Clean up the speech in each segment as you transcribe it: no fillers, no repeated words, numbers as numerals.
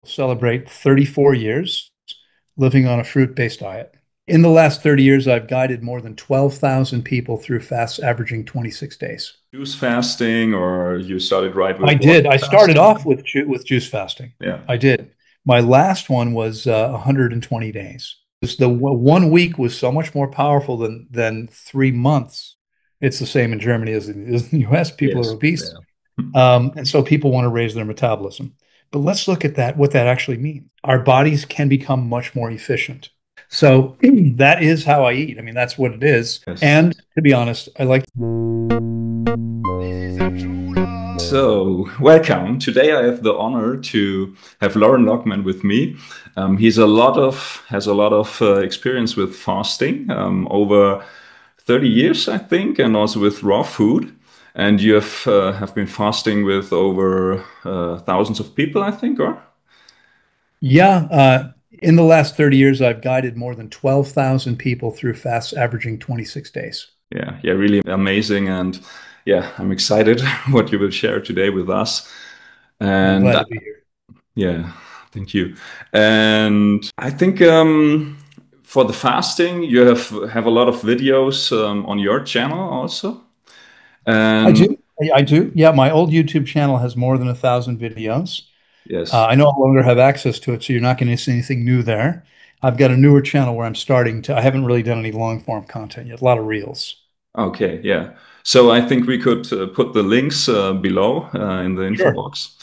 Celebrate 34 years living on a fruit-based diet. In the last 30 years, I've guided more than 12,000 people through fasts averaging 26 days. Juice fasting, or you started right I with water did. I started off fasting? with juice fasting. Yeah. I did. My last one was 120 days. The 1 week was so much more powerful than 3 months. It's the same in Germany as in the US. People are Yes. obese. Yeah. And so people want to raise their metabolism. But let's look at that, what that actually means. Our bodies can become much more efficient. So that is how I eat. I mean, that's what it is. Yes. And to be honest, I like. So, welcome. Today I have the honor to have Lauren Lockman with me. He's has a lot of experience with fasting, over 30 years, I think, and also with raw food. And you have been fasting with over thousands of people, I think, or? Yeah, in the last 30 years, I've guided more than 12,000 people through fasts averaging 26 days. Yeah, yeah, really amazing. And yeah, I'm excited what you will share today with us. I'm And glad to be here. yeah, thank you. And I think for the fasting, you have a lot of videos on your channel also. I And do. I do. Yeah, my old YouTube channel has more than 1,000 videos. yes, I no longer have access to it, so you're not going to see anything new there. I've got a newer channel where I'm starting to, I haven't really done any long form content yet, a lot of reels. okay, yeah. So I think we could put the links below in the info Sure. box.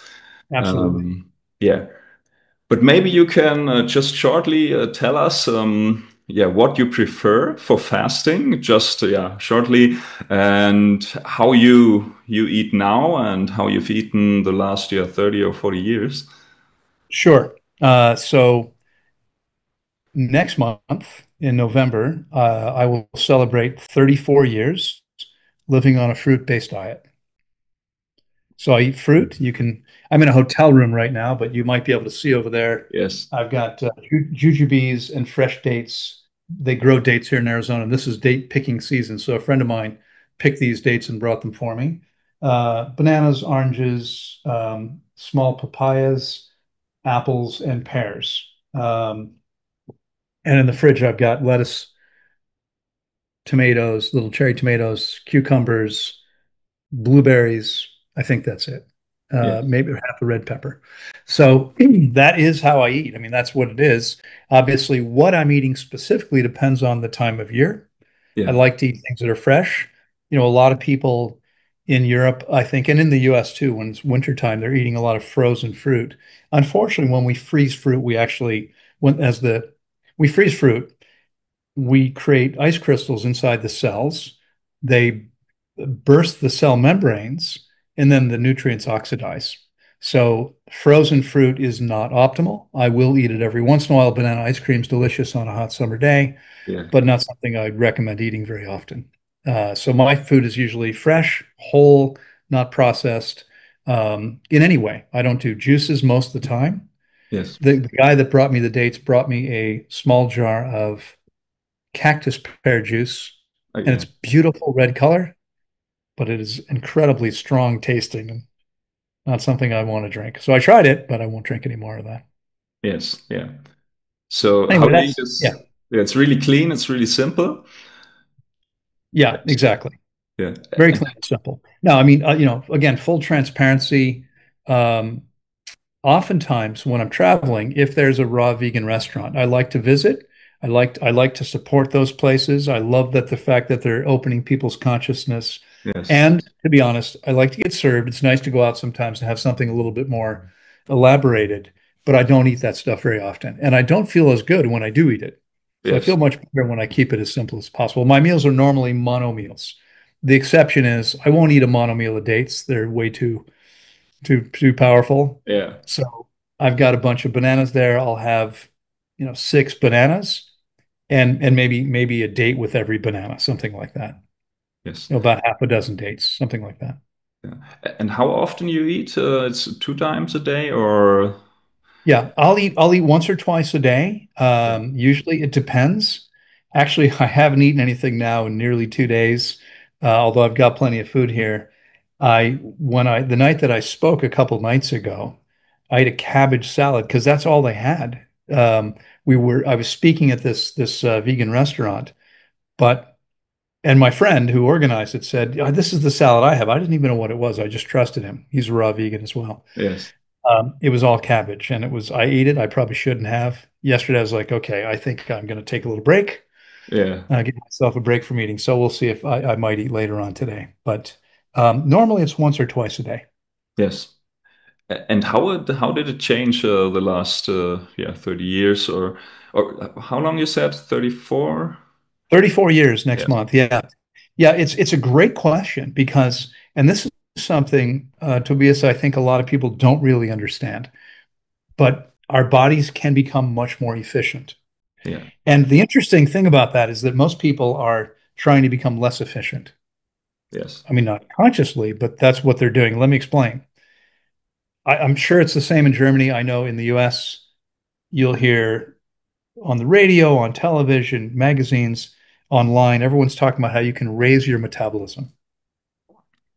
Absolutely. Yeah. But maybe you can just shortly tell us, yeah, what you prefer for fasting, just yeah, shortly, and how you eat now and how you've eaten the last 30 or 40 years. Sure. So next month in November, I will celebrate 34 years living on a fruit-based diet. So I eat fruit. I'm in a hotel room right now, but you might be able to see over there. Yes. I've got jujubes and fresh dates. They grow dates here in Arizona, and this is date picking season. So a friend of mine picked these dates and brought them for me. Bananas, oranges, small papayas, apples, and pears. And in the fridge, I've got lettuce, tomatoes, little cherry tomatoes, cucumbers, blueberries. I think that's it. Yes. Maybe half a red pepper. So that is how I eat. I mean, that's what it is. Obviously, what I'm eating specifically depends on the time of year. I Yeah. like to eat things that are fresh. A lot of people in Europe, I think, and in the US too, when it's wintertime, they're eating a lot of frozen fruit. Unfortunately, when we freeze fruit, we freeze fruit, we create ice crystals inside the cells. They burst the cell membranes, and then the nutrients oxidize. So frozen fruit is not optimal. I will eat it every once in a while. Banana ice cream is delicious on a hot summer day, Yeah. but not something I'd recommend eating very often. So my food is usually fresh, whole, not processed in any way. I don't do juices most of the time. Yes. The guy that brought me the dates brought me a small jar of cactus pear juice, and Okay. it's beautiful red color, but it is incredibly strong tasting and not something I want to drink. So I tried it, but I won't drink any more of that. Yes. Yeah. So how Anyway, you eat that's yeah, is, yeah, it's really clean. It's really simple. yeah, exactly. Yeah. Very clean and simple. No, I mean, again, full transparency. Um, Oftentimes when I'm traveling, if there's a raw vegan restaurant, I like to visit. I like to support those places. I love that the fact that they're opening people's consciousness. Yes. And to be honest, I like to get served. It's nice to go out sometimes and have something a little bit more elaborated, but I don't eat that stuff very often. And I don't feel as good when I do eat it. So I Yes. feel much better when I keep it as simple as possible. My meals are normally mono meals. The exception is I won't eat a mono meal of dates. They're way too powerful. Yeah. So I've got a bunch of bananas there. I'll have, 6 bananas and maybe a date with every banana, something like that. Yes. About half a dozen dates, something like that. Yeah. And how often you eat? It's two times a day or? Yeah, I'll eat once or twice a day. Usually it depends. Actually, I haven't eaten anything now in nearly 2 days, although I've got plenty of food here. The night that I spoke a couple nights ago, I ate a cabbage salad because that's all they had. I was speaking at this vegan restaurant, but and my friend who organized it said, "Yeah, this is the salad I have." I didn't even know what it was. I just trusted him. He's a raw vegan as well. Yes. It was all cabbage, and I ate it. I probably shouldn't have. Yesterday, I was like, okay, I think I'm going to take a little break, Yeah. give myself a break from eating. So we'll see if I might eat later on today. But normally it's once or twice a day. Yes. And how did it change the last 30 years or how long you said 34? 34 years next Yes. month. Yeah. Yeah, it's a great question because, and this is something, Tobias, I think a lot of people don't really understand, but our bodies can become much more efficient. Yeah. And the interesting thing about that is that most people are trying to become less efficient. Yes. I mean, not consciously, but that's what they're doing. Let me explain. I'm sure it's the same in Germany. I know in the US, you'll hear on the radio, on television, magazines, online, everyone's talking about how you can raise your metabolism.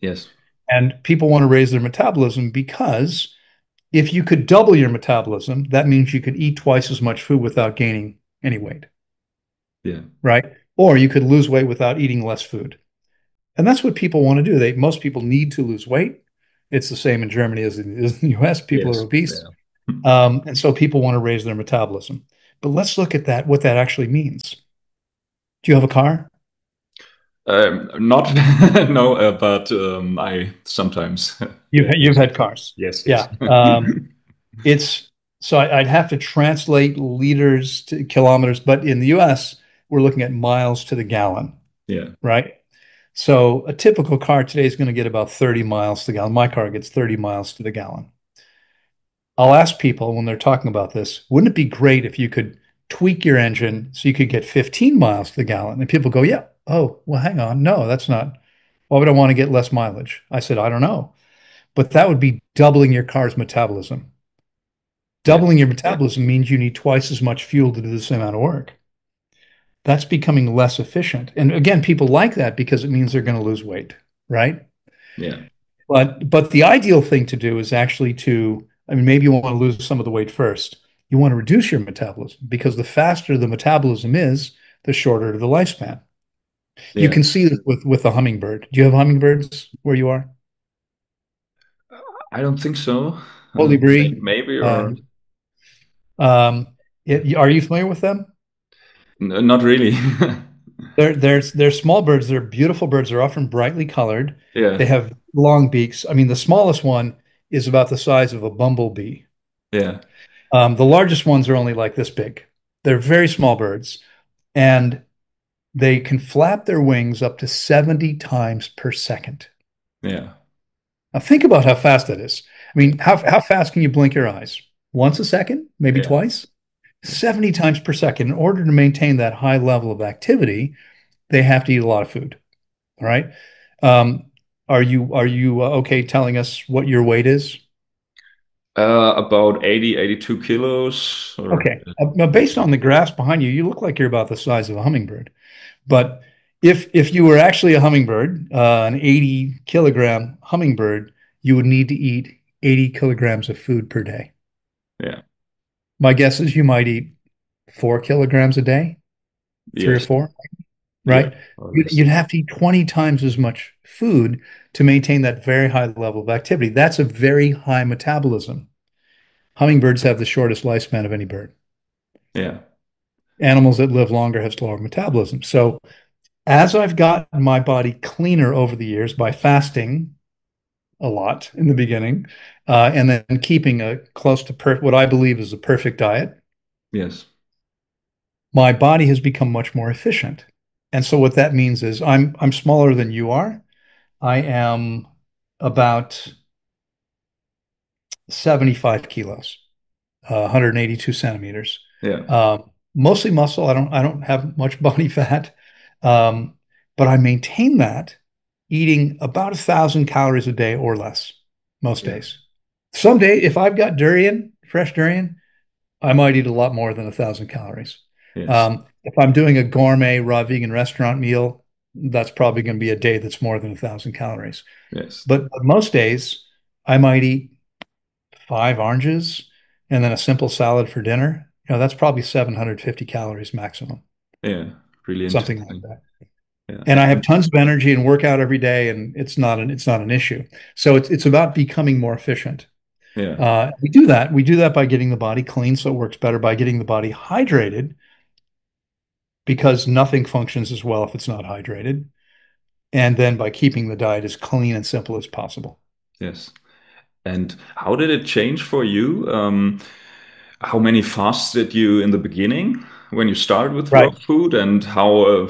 Yes. And people want to raise their metabolism because if you could double your metabolism, that means you could eat twice as much food without gaining any weight, Yeah. right? Or you could lose weight without eating less food. And that's what people want to do. Most people need to lose weight. It's the same in Germany as in the US. People are Yes. obese. Yeah. And so people want to raise their metabolism. But let's look at that, what that actually means. Do you have a car? Not no, but I sometimes yeah, You've use it. had cars. Yes, yes. Yeah. It's so I'd have to translate liters to kilometers, but in the US, we're looking at miles to the gallon, Yeah. right? So a typical car today is going to get about 30 miles to the gallon. My car gets 30 miles to the gallon. I'll ask people when they're talking about this, wouldn't it be great if you could tweak your engine so you could get 15 miles to the gallon? And people go, yeah. Oh, well, hang on. No, that's not. Why would I want to get less mileage? I said, I don't know. But that would be doubling your car's metabolism. Yeah. Doubling your metabolism means you need twice as much fuel to do the same amount of work. That's becoming less efficient. And again, people like that because it means they're going to lose weight, right? Yeah. But the ideal thing to do is actually I mean, maybe you want to lose some of the weight first. You want to reduce your metabolism because the faster the metabolism is, the shorter the lifespan. You Yeah. can see this with the hummingbird. Do you have hummingbirds where you are? I don't think so. Colibri. Maybe Uh, or um, are you familiar with them? not really. They're small birds. They're beautiful birds. They're often brightly colored. They Yeah. have long beaks. I mean, the smallest one is about the size of a bumblebee. Yeah. The largest ones are only like this big. They're very small birds, and they can flap their wings up to 70 times per second. Yeah. Now, think about how fast that is. I mean, how fast can you blink your eyes? Once a second? Maybe Yeah. twice? 70 times per second. In order to maintain that high level of activity, they have to eat a lot of food. All right. Um, are you okay telling us what your weight is? About 80, 82 kilos or Okay. Now, based on the graphs behind you, you look like you're about the size of a hummingbird. But if you were actually a hummingbird, an 80 kilogram hummingbird, you would need to eat 80 kilograms of food per day. yeah. My guess is you might eat 4 kilograms a day, three or Yes. four, Yeah. right? Or You'd, less. you'd have to eat 20 times as much food to maintain that very high level of activity. That's a very high metabolism. Hummingbirds have the shortest lifespan of any bird. Yeah. Animals that live longer have slower metabolism. So as I've gotten my body cleaner over the years by fasting a lot in the beginning, and then keeping a close to what I believe is a perfect diet, Yes. my body has become much more efficient. And so what that means is I'm smaller than you are. I am about 75 kilos, 182 centimeters. Yeah. Mostly muscle. I don't have much body fat, um, but I maintain that eating about 1,000 calories a day or less most Yeah. days. Some day, if I've got durian, fresh durian, I might eat a lot more than 1,000 calories. Yes. If I'm doing a gourmet raw vegan restaurant meal, that's probably going to be a day that's more than 1,000 calories. Yes. But most days, I might eat five oranges and then a simple salad for dinner, that's probably 750 calories maximum, Yeah. Really something like interesting. that. Yeah. And I have tons of energy and work out every day, and it's not an issue. So it's about becoming more efficient. Yeah. We do that. We do that by getting the body clean, so it works better, by getting the body hydrated, because nothing functions as well if it's not hydrated, and then by keeping the diet as clean and simple as possible. Yes. And how did it change for you? How many fasts did you in the beginning when you started with raw Right. food, and how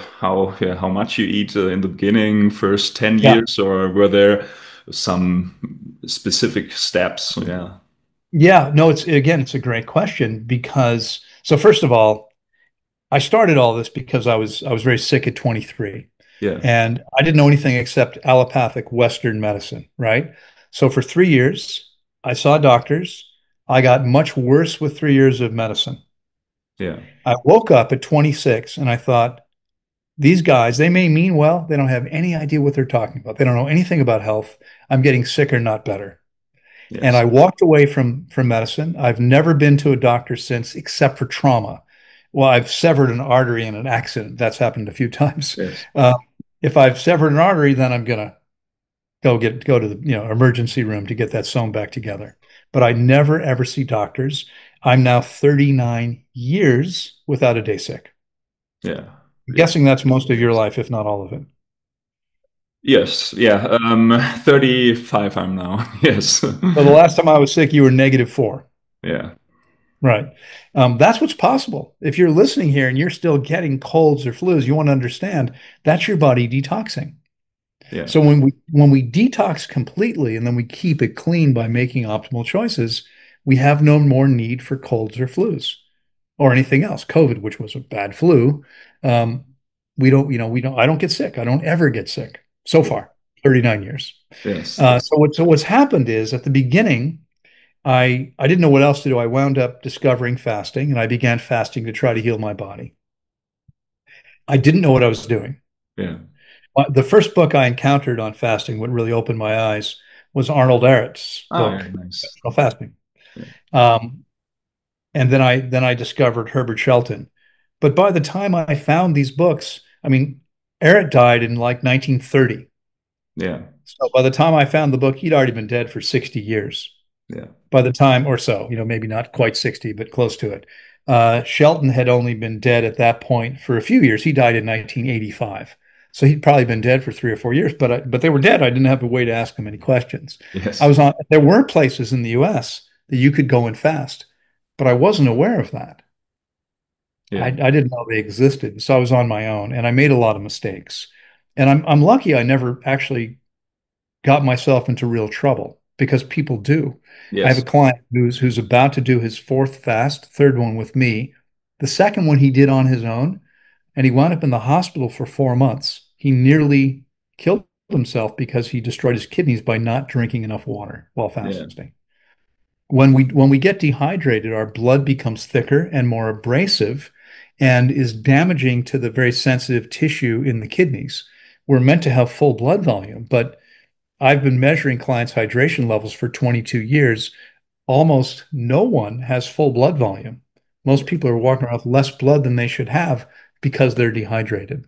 much you eat in the beginning, first 10 Yeah. years, or were there some specific steps? Yeah. Yeah. No, it's a great question because so first of all, I started all this because I was very sick at 23 Yeah. and I didn't know anything except allopathic Western medicine, right? So for 3 years, I saw doctors. I got much worse with 3 years of medicine. Yeah. I woke up at 26 and I thought, these guys, they may mean well, they don't have any idea what they're talking about. They don't know anything about health. I'm getting sicker, not better. And Yes. I walked away from medicine. I've never been to a doctor since, except for trauma. Well, I've severed an artery in an accident. That's happened a few times. Yes. Uh, if I've severed an artery, then I'm gonna go to the emergency room to get that sewn back together. But I never ever see doctors. I'm now 39 years without a day sick. Yeah. I'm Really. guessing that's most of your life, if not all of it. Yes. Yeah. 35 I'm now. Yes. So the last time I was sick, you were -4. Yeah. Right. That's what's possible. If you're listening here and you're still getting colds or flus, you want to understand that's your body detoxing. Yeah. So when we detox completely and then we keep it clean by making optimal choices, we have no more need for colds or flus or anything else. COVID, which was a bad flu, um, I don't get sick. I don't ever get sick so far, 39 years. Yes. So what's happened is at the beginning, I didn't know what else to do. I wound up discovering fasting and I began fasting to try to heal my body. I didn't know what I was doing. Yeah. The first book I encountered on fasting, what really opened my eyes, was Arnold Ehret's Ah, yeah, book, nice. Functional Fasting. Yeah. Um, and then I discovered Herbert Shelton. But by the time I found these books, I mean, Ehret died in like 1930. Yeah. So by the time I found the book, he'd already been dead for 60 years. Yeah. By the time, or so, maybe not quite 60, but close to it. Shelton had only been dead at that point for a few years. He died in 1985. So he'd probably been dead for 3 or 4 years, but they were dead. I didn't have a way to ask them any questions. Yes. There were places in the US that you could go and fast, but I wasn't aware of that. I, Yeah. I didn't know they existed. So I was on my own and I made a lot of mistakes. And I'm lucky I never actually got myself into real trouble because people do. I have a Yes. client who's about to do his fourth fast, third one with me. The second one he did on his own, and he wound up in the hospital for 4 months. He nearly killed himself because he destroyed his kidneys by not drinking enough water while Yeah. fasting. When we get dehydrated, our blood becomes thicker and more abrasive and is damaging to the very sensitive tissue in the kidneys. We're meant to have full blood volume, but I've been measuring clients' hydration levels for 22 years. Almost no one has full blood volume. Most people are walking around with less blood than they should have because they're dehydrated.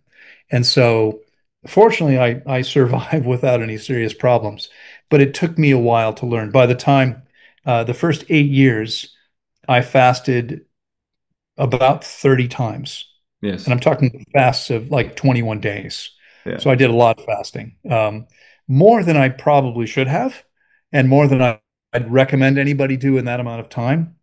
And so, fortunately, I survived without any serious problems, but it took me a while to learn. By the time the first 8 years, I fasted about 30 times. And Yes. I'm talking fasts of like 21 days. Yeah. So I did a lot of fasting, more than I probably should have, and more than I'd recommend anybody do in that amount of time.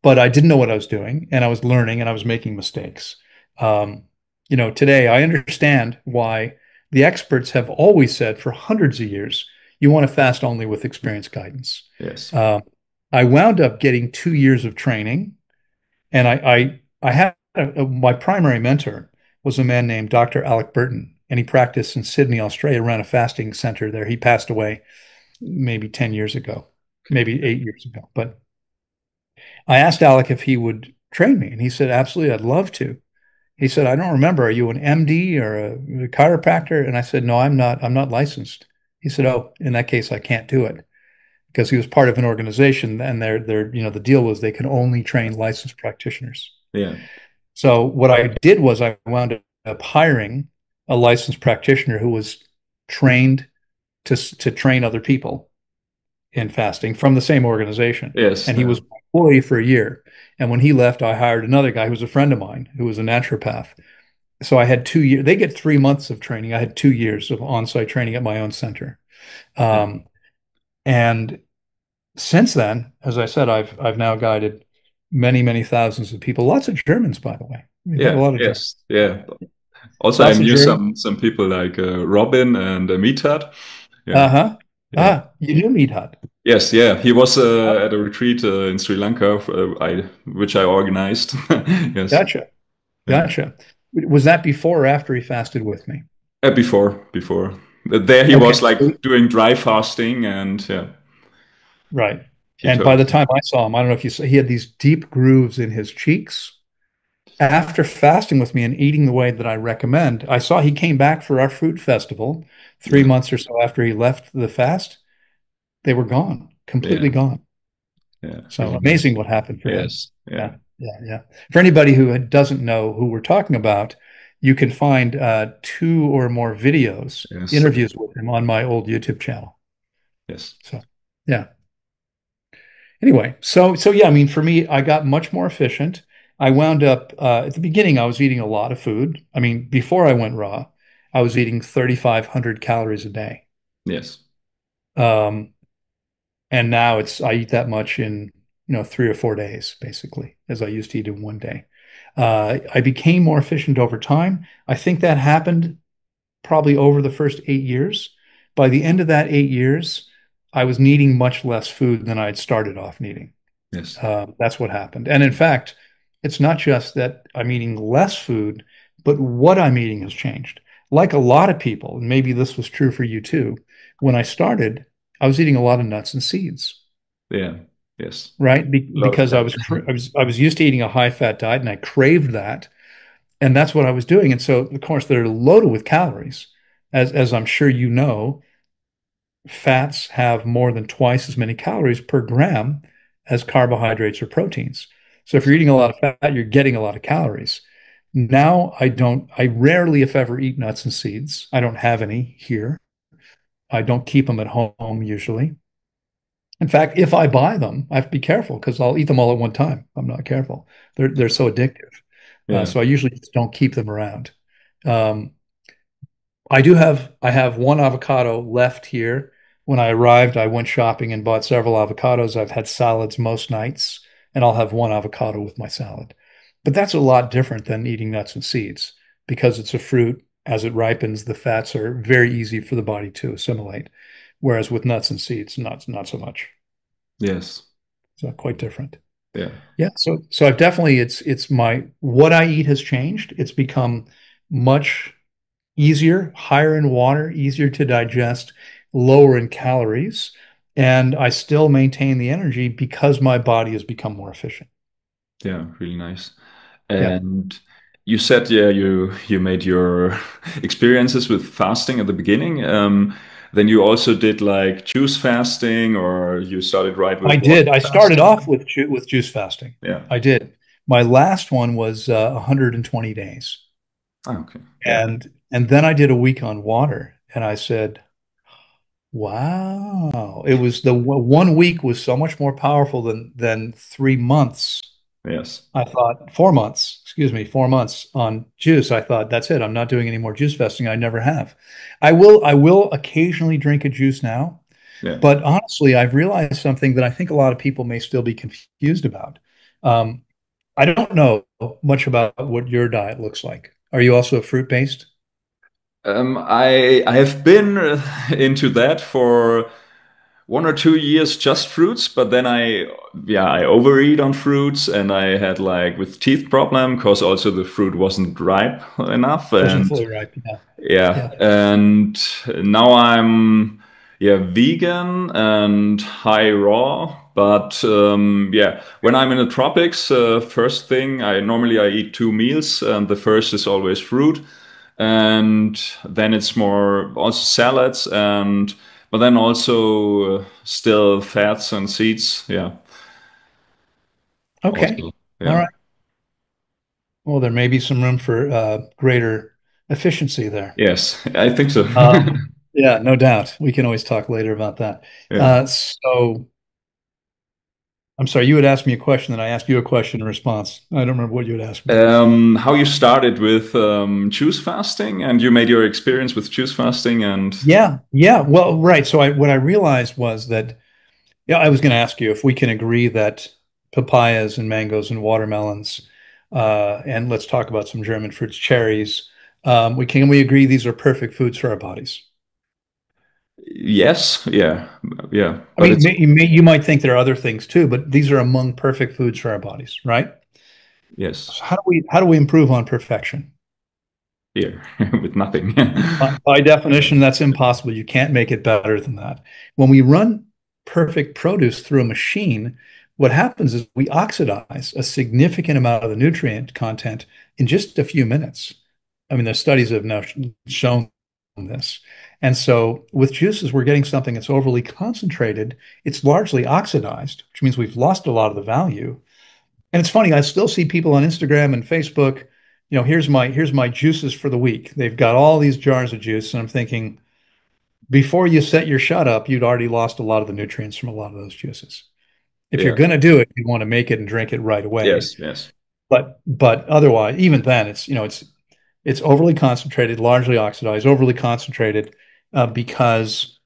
But I didn't know what I was doing, and I was learning, and I was making mistakes. Um, Today I understand why the experts have always said for hundreds of years, you want to fast only with experienced guidance. Yes. Uh, I wound up getting 2 years of training and I had my primary mentor was a man named Dr. Alec Burton, and he practiced in Sydney, Australia, ran a fasting center there. He passed away maybe 10 years ago, maybe 8 years ago. But I asked Alec if he would train me, and he said, absolutely, I'd love to. He said, I don't remember, are you an MD or a chiropractor? And I said, no, I'm not licensed. He said, oh, in that case, I can't do it. because he was part of an organization, and the deal was they can only train licensed practitioners. Yeah. So what I did was I wound up hiring a licensed practitioner who was trained to train other people in fasting from the same organization. Yes. And he was an employee for a year. And when he left, I hired another guy who was a friend of mine who was a naturopath. So I had 2 years. They get 3 months of training. I had 2 years of on-site training at my own center. Yeah. Um, and since then, as I said, I've now guided many, many thousands of people. Lots of Germans, by the way. We've had a Yeah. lot of Germans. Yes. Yeah. Also, I Lots of knew Germans. some people like Robin and Mithat. Yeah. Uh-huh. Yeah. You knew Meat Hut. Yes. Yeah. He was at a retreat in Sri Lanka, which I organized. Yes. Gotcha. Yeah. Gotcha. Was that before or after he fasted with me? Before. There he Okay. was like doing dry fasting, and yeah, Right. he And by told. the time I saw him, I don't know if you saw, he had these deep grooves in his cheeks. After fasting with me and eating the way that I recommend, I saw he came back for our fruit festival three Yeah. months or so after he left the fast. They were gone, Yeah. completely gone. Yeah. So Really nice. amazing what happened for him. Yes. Yeah. Yeah, yeah, yeah. For anybody who doesn't know who we're talking about, you can find two or more videos, Yes. interviews with him on my old YouTube channel. Yes. So, yeah. Anyway, so yeah, I mean, for me, I got much more efficient. I wound up at the beginning, I was eating a lot of food. I mean, before I went raw, I was eating 3,500 calories a day. Yes. Um, and now I eat that much in, 3 or 4 days, basically, as I used to eat in one day. I became more efficient over time. I think that happened probably over the first 8 years. By the end of that 8 years, I was needing much less food than I had started off needing. Yes. That's what happened. And in fact, it's not just that I'm eating less food, but what I'm eating has changed. Like a lot of people, and maybe this was true for you too, when I started, I was eating a lot of nuts and seeds, Yeah. Yes. right? A lot of Because fat. I was used to eating a high fat diet and I craved that, and that's what I was doing. And so, of course, they're loaded with calories, as I'm sure you know. Fats have more than twice as many calories per gram as carbohydrates or proteins. So if you're eating a lot of fat, you're getting a lot of calories. Now I rarely, if ever, eat nuts and seeds. I don't have any here. I don't keep them at home usually. In fact, if I buy them, I have to be careful because I'll eat them all at one time. I'm not careful. They're so addictive. Yeah. So I usually just don't keep them around. Um, I have one avocado left here. When I arrived, I went shopping and bought several avocados. I've had salads most nights, and I'll have one avocado with my salad. But that's a lot different than eating nuts and seeds because it's a fruit. As it ripens, the fats are very easy for the body to assimilate. Whereas with nuts and seeds, not so much. Yes. So quite different. Yeah. Yeah. So I've definitely it's my what I eat has changed. It's become much easier, higher in water, easier to digest, lower in calories, and I still maintain the energy because my body has become more efficient. Yeah. Really nice. Yeah, And you said, yeah, you made your experiences with fasting at the beginning. Then you also did like juice fasting, or you started right I with water did. I started off fasting. with juice fasting. Yeah. I did. My last one was 120 days, Ah, okay. Yeah. and then I did a week on water, and I said, "Wow!" It was one week was so much more powerful than 3 months. Yes. I thought 4 months, excuse me, 4 months on juice. I thought that's it. I'm not doing any more juice fasting. I never have. I will occasionally drink a juice now, Yeah. but honestly, I've realized something that I think a lot of people may still be confused about. Um, I don't know much about what your diet looks like. Are you also fruit based? I have been into that for 1 or 2 years, just fruits, but then I overeat on fruits, and I had like with teeth problem because also the fruit wasn't ripe enough, Wasn't and fully ripe. Yeah. yeah, Yeah. and now I'm yeah vegan and high raw. But yeah, when I'm in the tropics, first thing I eat 2 meals, and the first is always fruit, and then it's more also salads and but then also still fats and seeds. Yeah, Okay. also. All Yeah. right. Well, there may be some room for greater efficiency there. Yes, I think so. Yeah, no doubt. We can always talk later about that. Yeah. So I'm sorry, you had asked me a question, and I asked you a question in response. I don't remember what you had asked me. How you started with juice fasting, and you made your experience with juice fasting, and Yeah, yeah. Well, right. So what I realized was that, yeah, I was going to ask you if we can agree that papayas and mangoes and watermelons, and let's talk about some German fruits, cherries. We agree these are perfect foods for our bodies? yes, yeah, yeah, I but mean, it's you might think there are other things too, but these are among perfect foods for our bodies, right? yes, So how do we improve on perfection? here with nothing. By definition, that's impossible. You can't make it better than that. When we run perfect produce through a machine, what happens is we oxidize a significant amount of the nutrient content in just a few minutes. I mean, the studies have now shown this. And so with juices, we're getting something that's overly concentrated. It's largely oxidized, which means we've lost a lot of the value. And it's funny, I still see people on Instagram and Facebook, here's my juices for the week. They've got all these jars of juice, and I'm thinking, before you set your shut up, you'd already lost a lot of the nutrients from a lot of those juices. If you're Yeah, going to do it, you want to make it and drink it right away. yes, yes, But otherwise, even then, it's overly concentrated, largely oxidized, overly concentrated, because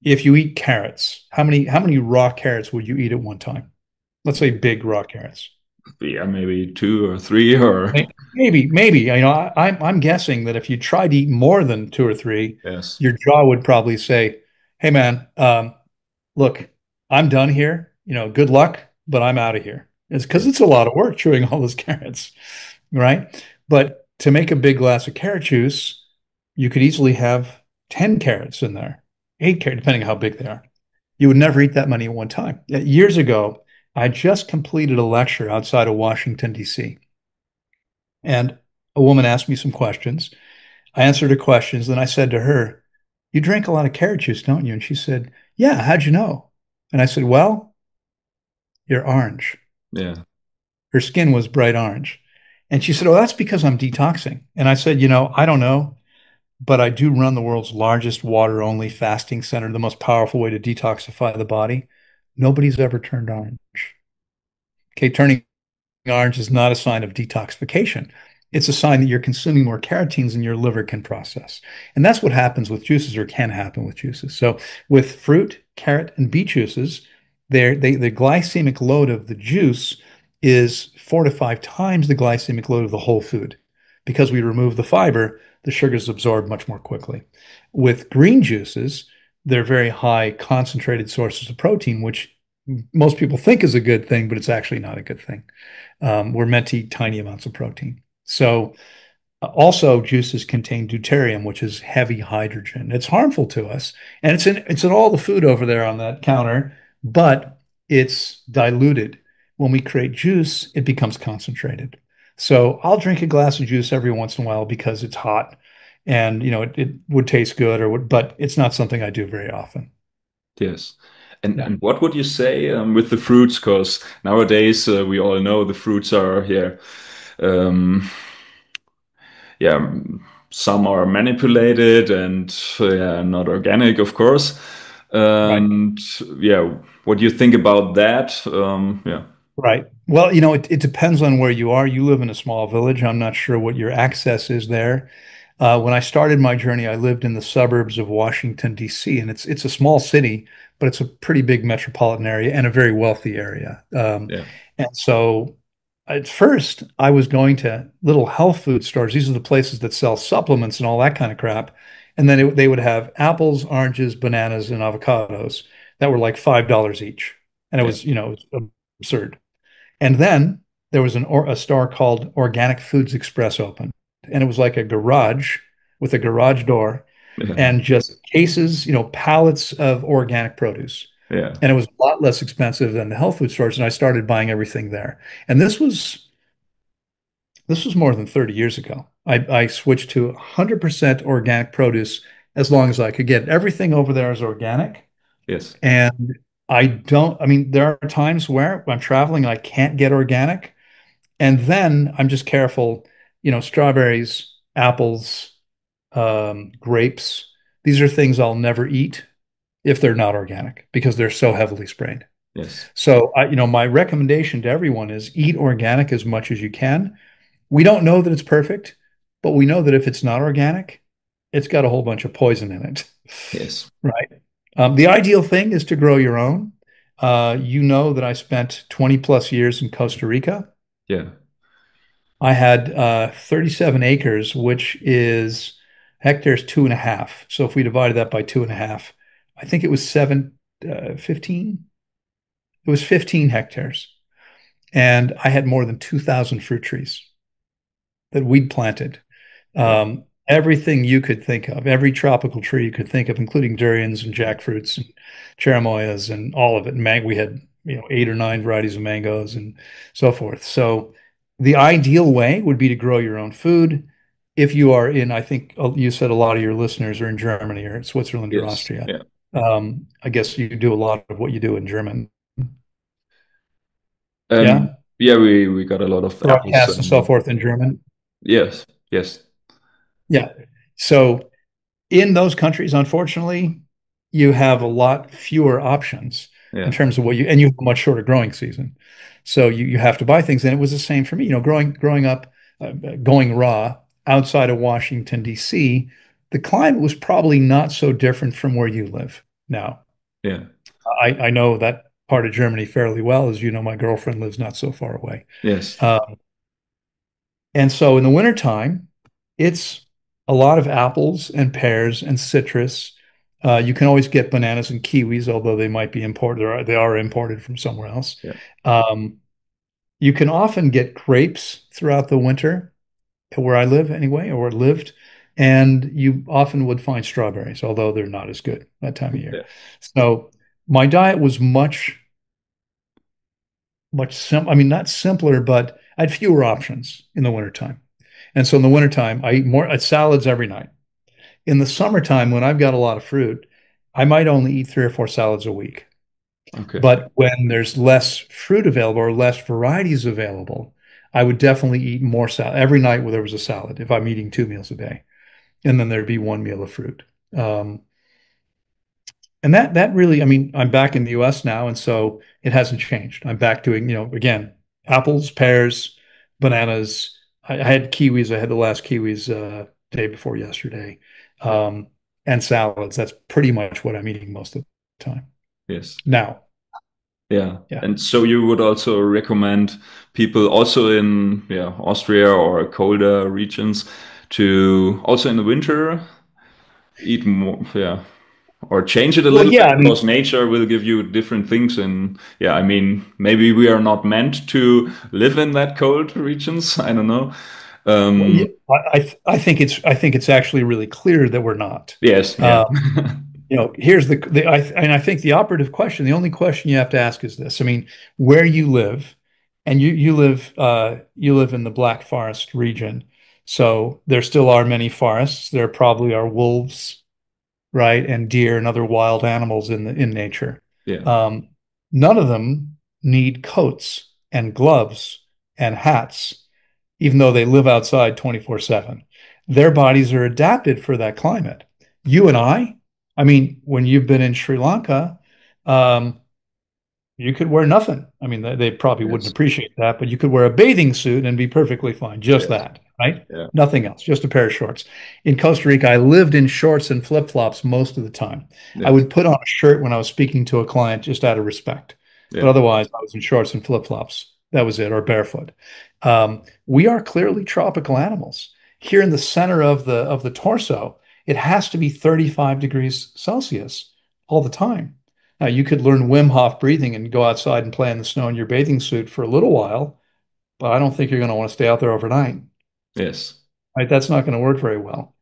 if you eat carrots, how many raw carrots would you eat at one time? Let's say big raw carrots. yeah, maybe two or three or Maybe. I'm guessing that if you tried to eat more than two or three, yes, your jaw would probably say, "Hey, man, look, I'm done here. Good luck, but I'm out of here." It's because it's a lot of work chewing all those carrots, right? But to make a big glass of carrot juice, you could easily have 10 carrots in there, 8 carrots, depending on how big they are. You would never eat that many at one time. Years ago, I just completed a lecture outside of Washington, D.C. And a woman asked me some questions. I answered her questions. Then I said to her, "You drink a lot of carrot juice, don't you?" And she said, "Yeah, how'd you know?" And I said, "Well, you're orange." yeah, Her skin was bright orange. And she said, "Oh, that's because I'm detoxing." And I said, I don't know, but I do run the world's largest water-only fasting center, the most powerful way to detoxify the body. Nobody's ever turned orange. Okay, turning orange is not a sign of detoxification. It's a sign that you're consuming more carotenes than your liver can process. And that's what happens with juices, or can happen with juices. So with fruit, carrot, and beet juices, the glycemic load of the juice is 4 to 5 times the glycemic load of the whole food. Because we remove the fiber, the sugar is absorbed much more quickly. With green juices, they're very high concentrated sources of protein, which most people think is a good thing, but it's actually not a good thing. We're meant to eat tiny amounts of protein. So also juices contain deuterium, which is heavy hydrogen. It's harmful to us, and it's in all the food over there on that counter, but it's diluted. When we create juice, it becomes concentrated. So I'll drink a glass of juice every once in a while because it's hot, and it would taste good, but it's not something I do very often. yes. Yeah, And what would you say with the fruits? Because nowadays we all know the fruits are here. Um, yeah, some are manipulated and yeah, not organic, of course. right. And yeah, what do you think about that? Yeah, Right. Well, it depends on where you are. You live in a small village. I'm not sure what your access is there. When I started my journey, I lived in the suburbs of Washington, D.C., and it's a small city, but it's a pretty big metropolitan area and a very wealthy area. yeah, And so at first, I was going to little health food stores. These are the places that sell supplements and all that kind of crap. And then they would have apples, oranges, bananas, and avocados that were like $5 each. And yeah, it was absurd. And then there was a store called Organic Foods Express open, and it was like a garage with a garage door yeah, and just cases, pallets of organic produce. yeah. And it was a lot less expensive than the health food stores, and I started buying everything there. And this was more than 30 years ago. I switched to 100% organic produce as long as I could get. Everything over there is organic. Yes. And I mean, there are times where I'm traveling and I can't get organic. And then I'm just careful, strawberries, apples, grapes. These are things I'll never eat if they're not organic because they're so heavily sprayed. Yes. So, my recommendation to everyone is eat organic as much as you can. We don't know that it's perfect, but we know that if it's not organic, it's got a whole bunch of poison in it, Yes. right? The ideal thing is to grow your own. You know that I spent 20 plus years in Costa Rica. Yeah. I had 37 acres, which is hectares two and a half. So if we divided that by two and a half, I think it was 15. It was 15 hectares. And I had more than 2,000 fruit trees that we'd planted. Wow. Everything you could think of, every tropical tree you could think of, including durians and jackfruits and cherimoyas and all of it. We had, 8 or 9 varieties of mangoes and so forth. So the ideal way would be to grow your own food. If you are in, I think you said a lot of your listeners are in Germany or Switzerland or Yes. Austria. Yeah. I guess you do a lot of what you do in German. Um, Yeah. yeah, we got a lot of apples Broadcasts and so and forth in German. yes, yes, Yeah. So in those countries, unfortunately, you have a lot fewer options in yeah, terms of and you have a much shorter growing season. So you have to buy things. And it was the same for me, growing up, going raw outside of Washington, D.C., the climate was probably not so different from where you live now. yeah, I know that part of Germany fairly well. As you know, my girlfriend lives not so far away. yes, Uh, and so in the wintertime, it's a lot of apples and pears and citrus. You can always get bananas and kiwis, although they might be imported, or they are imported from somewhere else. yeah, Um, you can often get grapes throughout the winter, where I live anyway, or lived, and you often would find strawberries, although they're not as good that time of year. yeah, So my diet was I mean, not simpler, but I had fewer options in the wintertime. And so in the wintertime, I eat more salads every night. In the summertime, when I've got a lot of fruit, I might only eat 3 or 4 salads a week. okay, But when there's less fruit available or less varieties available, I would definitely eat more salad every night where there was a salad if I'm eating 2 meals a day. And then there'd be one meal of fruit. And that really, I mean, I'm back in the US now, and so it hasn't changed. I'm back doing, again, apples, pears, bananas. I had kiwis. I had the last kiwis day before yesterday. Um, and salads. That's pretty much what I'm eating most of the time. yes, Now, yeah. yeah. And so you would also recommend people also in Austria or colder regions to also in the winter eat more, or change it a Well, little bit yeah, I because mean, nature will give you different things. And yeah, I mean, maybe we are not meant to live in that cold regions. I don't know. well, yeah, Um, I think it's actually really clear that we're not. yes, yeah, Uh, here's and I think the operative question, the only question you have to ask is this. I mean, where you live, and you live in the Black Forest region, so there still are many forests. There probably are wolves, right, and deer and other wild animals in nature. yeah, Um, None of them need coats and gloves and hats, even though they live outside 24/7. Their bodies are adapted for that climate. You and I mean, when you've been in Sri Lanka, um, you could wear nothing. I mean, they probably wouldn't yes, appreciate that, but you could wear a bathing suit and be perfectly fine. Just yes, that, right? yeah, Nothing else, just a pair of shorts. In Costa Rica, I lived in shorts and flip-flops most of the time. I yes, would put on a shirt when I was speaking to a client just out of respect, but yeah, otherwise, I was in shorts and flip-flops. That was it, or barefoot. We are clearly tropical animals. Here in the center of the torso, it has to be 35 degrees Celsius all the time. Now, you could learn Wim Hof breathing and go outside and play in the snow in your bathing suit for a little while, but I don't think you're going to want to stay out there overnight. yes, Right? That's not going to work very well.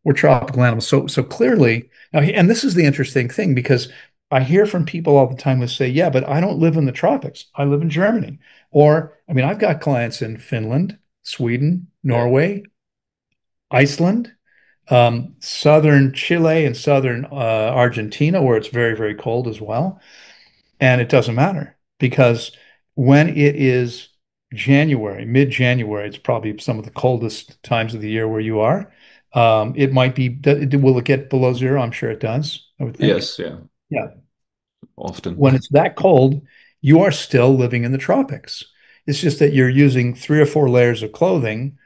We're tropical animals. So clearly, now, and this is the interesting thing because I hear from people all the time who say, yeah, but I don't live in the tropics. I live in Germany. Or, I mean, I've got clients in Finland, Sweden, yeah, Norway, Iceland. Southern Chile and southern Argentina, where it's very, very cold as well. And it doesn't matter because when it is January, mid-January, it's probably some of the coldest times of the year where you are. It might be, will it get below zero? I'm sure it does, I would think. Yes, yeah, Yeah. often. When it's that cold, you are still living in the tropics. It's just that you're using 3 or 4 layers of clothing,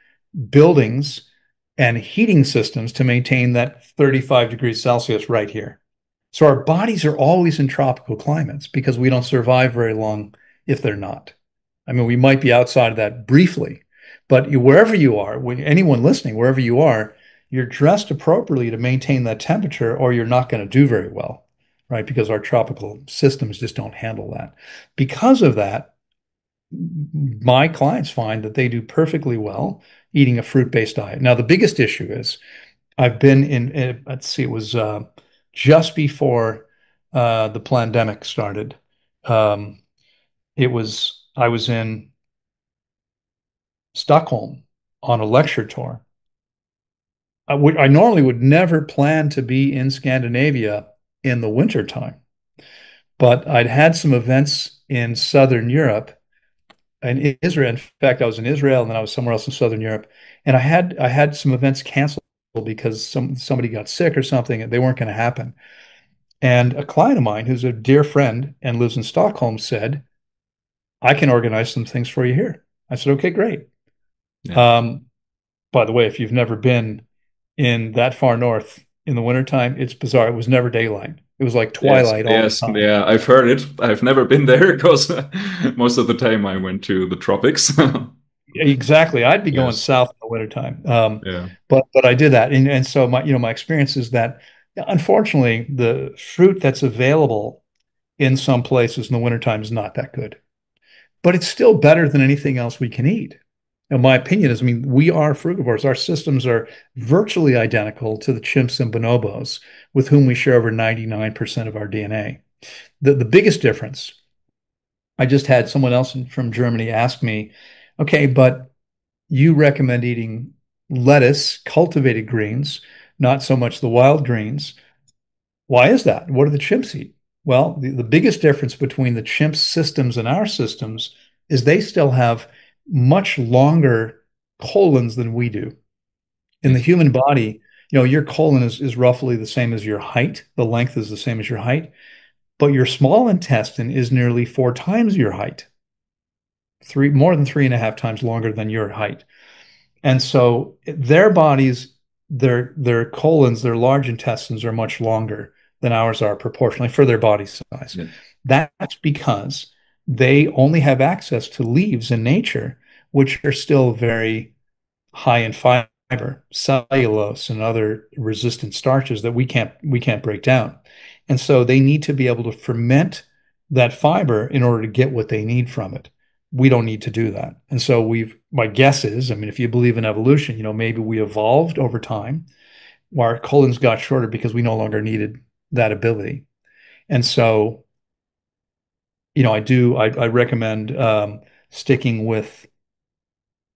buildings, and heating systems to maintain that 35 degrees Celsius right here. So our bodies are always in tropical climates because we don't survive very long if they're not. I mean, we might be outside of that briefly, but wherever you are, anyone listening, wherever you are, you're dressed appropriately to maintain that temperature, or you're not going to do very well, right? Because our tropical systems just don't handle that. Because of that, my clients find that they do perfectly well eating a fruit-based diet. Now, the biggest issue is I've been let's see, it was just before the pandemic started. Um, I was in Stockholm on a lecture tour. I normally would never plan to be in Scandinavia in the wintertime, but I'd had some events in Southern Europe and Israel. In fact, I was in Israel and then I was somewhere else in Southern Europe, and I had some events canceled because somebody got sick or something, and they weren't going to happen. And a client of mine, who's a dear friend and lives in Stockholm, said, "I can organize some things for you here." I said, "Okay, great." Yeah. Um, by the way, if you've never been in that far north in the wintertime, it's bizarre. It was never daylight. It was like Yes, twilight all the yes, time. yeah, I've heard it. I've never been there because most of the time I went to the tropics. Exactly. I'd be going Yes, south in the wintertime. yeah, But I did that. And so my experience is that unfortunately the fruit that's available in some places in the wintertime is not that good. But it's still better than anything else we can eat. And my opinion is, I mean, we are frugivores. Our systems are virtually identical to the chimps and bonobos, with whom we share over 99% of our DNA. The biggest difference, I just had someone else from Germany ask me, okay, but you recommend eating lettuce, cultivated greens, not so much the wild greens. Why is that? What do the chimps eat? Well, the biggest difference between the chimp systems and our systems is they still have much longer colons than we do. In the yes, human body, your colon is roughly the same as your height. The length is the same as your height, but your small intestine is nearly 4 times your height, more than 3.5 times longer than your height. And so their bodies, their colons, their large intestines are much longer than ours are proportionally for their body size. yeah, That's because they only have access to leaves in nature, which are still very high in fiber, cellulose, and other resistant starches that we can't break down. And so they need to be able to ferment that fiber in order to get what they need from it. We don't need to do that. And so my guess is, I mean, if you believe in evolution, maybe we evolved over time, our colons got shorter because we no longer needed that ability. And so, I recommend sticking with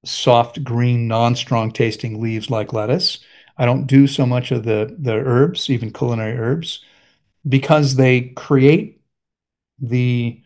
soft green, non-strong tasting leaves like lettuce. I don't do so much of the herbs, even culinary herbs, because they create the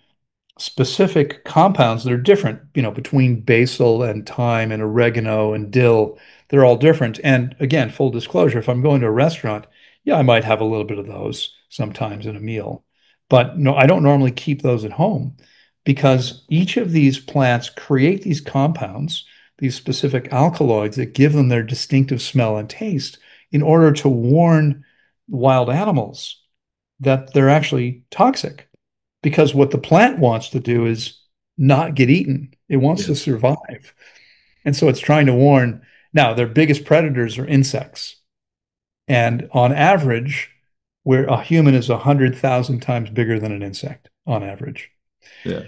specific compounds that are different, between basil and thyme and oregano and dill. They're all different. And again, full disclosure, if I'm going to a restaurant, yeah, I might have a little bit of those sometimes in a meal. But no, I don't normally keep those at home because each of these plants create these compounds, these specific alkaloids that give them their distinctive smell and taste in order to warn wild animals that they're actually toxic, because what the plant wants to do is not get eaten. It wants to yes, survive. And so it's trying to warn. Now, their biggest predators are insects. And on average, where a human is 100,000 times bigger than an insect on average. yeah,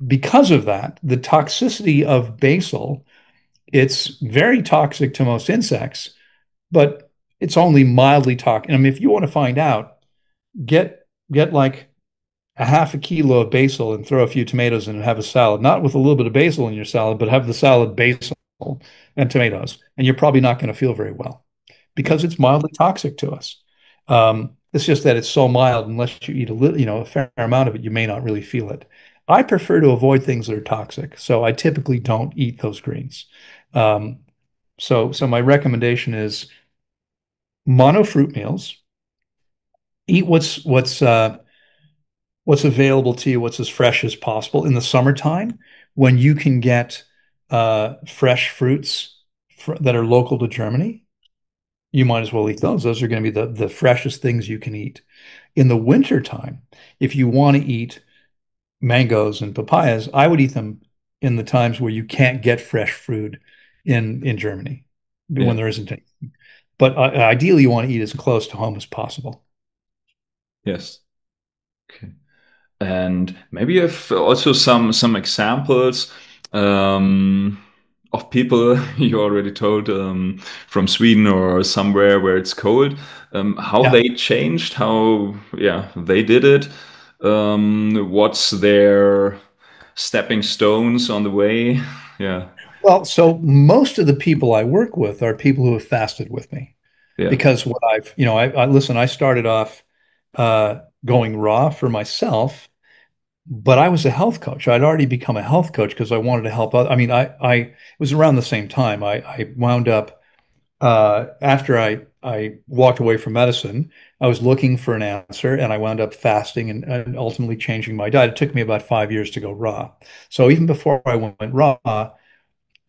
Because of that, the toxicity of basil, it's very toxic to most insects, but it's only mildly toxic. I mean, if you want to find out, get like a half a kilo of basil and throw a few tomatoes in and have a salad. Not with a little bit of basil in your salad, but have the salad basil and tomatoes. And you're probably not going to feel very well Yeah. because it's mildly toxic to us. It's just that it's so mild, unless you eat a little, a fair amount of it, you may not really feel it. I prefer to avoid things that are toxic, so I typically don't eat those greens. Um, so my recommendation is mono fruit meals. Eat what's available to you, what's as fresh as possible in the summertime when you can get fresh fruits that are local to Germany. You might as well eat those. Those are going to be the freshest things you can eat. In the wintertime, if you want to eat mangoes and papayas, I would eat them in the times where you can't get fresh food in Germany when Yeah. there isn't any. But ideally, you want to eat as close to home as possible. Yes. Okay. And maybe you have also some examples of people you already told from Sweden or somewhere where it's cold, how Yeah. they changed, how yeah they did it. What's their stepping stones on the way? Yeah, Well, so most of the people I work with are people who have fasted with me yeah, because what I listen, I started off going raw for myself, but I was a health coach. I'd already become a health coach because I wanted to help other. I mean, it was around the same time. I wound up after I walked away from medicine, I was looking for an answer and I wound up fasting and ultimately changing my diet. It took me about 5 years to go raw. So even before I went raw,